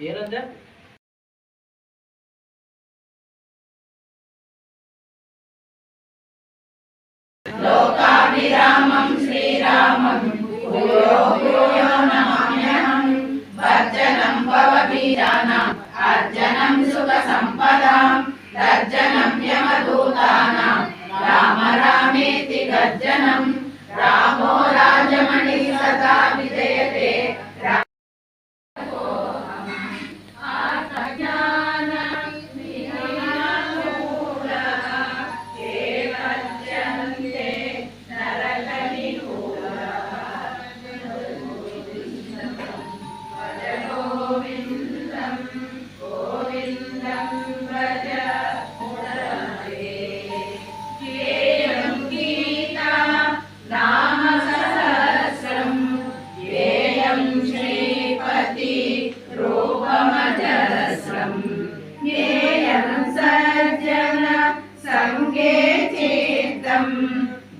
ಏನಂದೆ लोकाभिरामं श्रीरामं भूयो भूयो नमाम्यहं भर्जनं भवबीजानाम् अर्जनं सुखसम्पदां तर्जनं यमदूतानां राम रामेति गर्जनं रामो राजमणिः सदा विजयते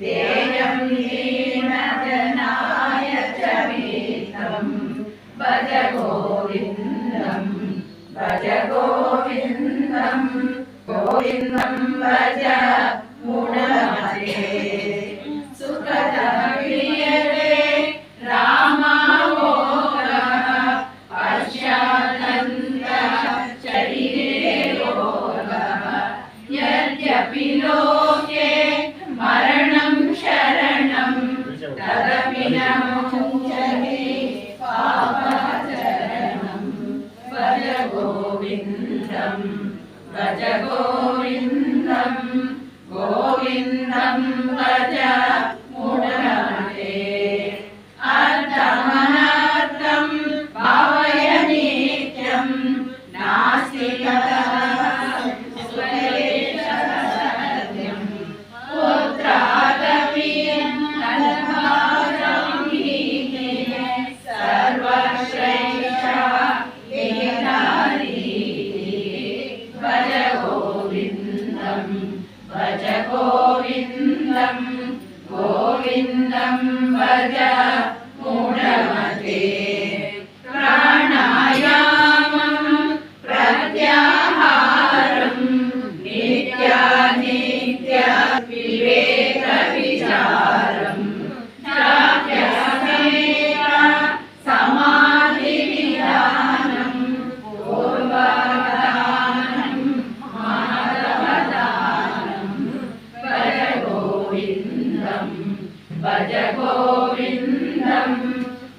देयं दीनजनाय च मीतं भज गोविन्दं गोविन्दं भज मूढमते सुखदः क्रियते रामावोगः पश्चादन्तः शरीरे योगः यद्यपि लोके मरणं शरणं तदपि न मुञ्चति पापचरणं भज गोविन्दं गोविन्दं भज मूढमते अर्थमनर्थं भावय नित्यं नास्ति भज गोविन्दं भज मूढमते प्राणायामं प्रत्याहारं नित्यानित्य विवेकविचारं समाधिविधानं पूर्वदानं भज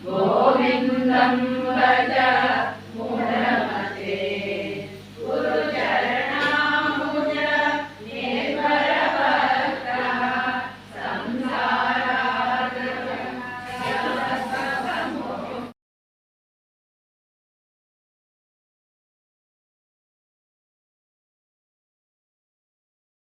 गोविन्दं भज